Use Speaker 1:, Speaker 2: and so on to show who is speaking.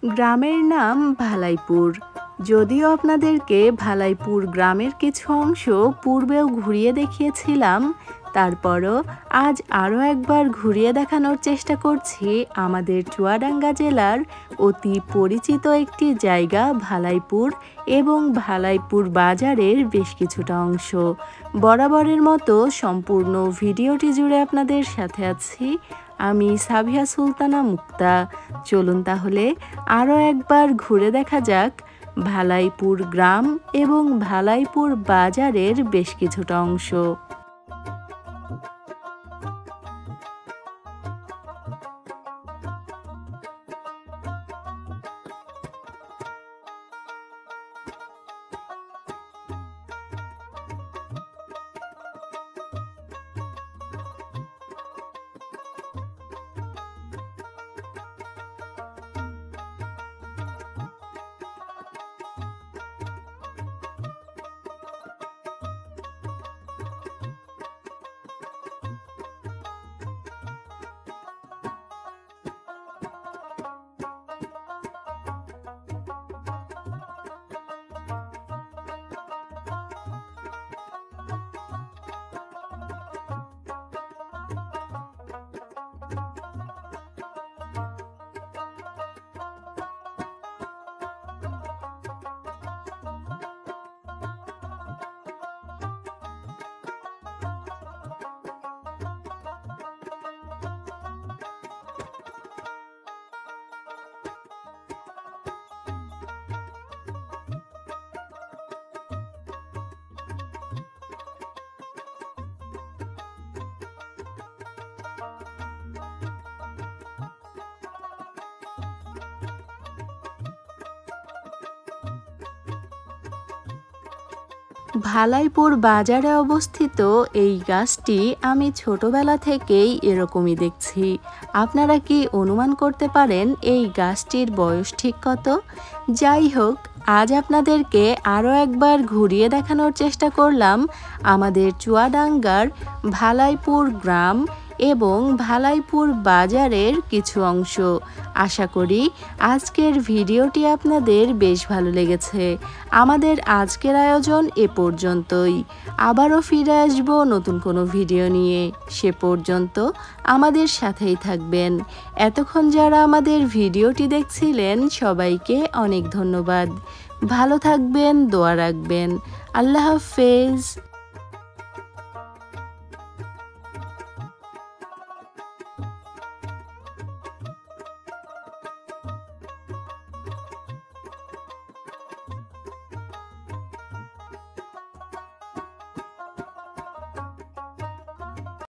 Speaker 1: গ্রামের নাম ভালাইপুর। যদিও আপনাদেরকে ভালাইপুর গ্রামের কিছু অংশ পূর্বেও ঘুরিয়ে দেখিয়েছিলাম, তারপরও আজ আরও একবার ঘুরিয়ে দেখানোর চেষ্টা করছি আমাদের চুয়াডাঙ্গা জেলার অতি পরিচিত একটি জায়গা ভালাইপুর এবং ভালাইপুর বাজারের বেশ কিছুটা অংশ। বরাবরের মতো সম্পূর্ণ ভিডিওটি জুড়ে আপনাদের সাথে আছি আমি সাবিহা সুলতানা মুক্তা। চলুন তাহলে আরও একবার ঘুরে দেখা যাক ভালাইপুর গ্রাম এবং ভালাইপুর বাজারের বেশ কিছুটা অংশ। ভালাইপুর বাজারে অবস্থিত এই গাছটি আমি ছোটবেলা থেকেই এরকমই দেখছি। আপনারা কি অনুমান করতে পারেন এই গাছটির বয়স ঠিক কত? যাই হোক, আজ আপনাদেরকে আরও একবার ঘুরিয়ে দেখানোর চেষ্টা করলাম আমাদের চুয়াডাঙ্গার ভালাইপুর গ্রাম এবং ভালাইপুর বাজারের কিছু অংশ। আশা করি আজকের ভিডিওটি আপনাদের বেশ ভালো লেগেছে। আমাদের আজকের আয়োজন এ পর্যন্তই। আবারও ফিরে আসব নতুন কোনো ভিডিও নিয়ে। সে পর্যন্ত আমাদের সাথেই থাকবেন। এতক্ষণ যারা আমাদের ভিডিওটি দেখছিলেন সবাইকে অনেক ধন্যবাদ। ভালো থাকবেন, দোয়া রাখবেন। আল্লাহ হাফেজ।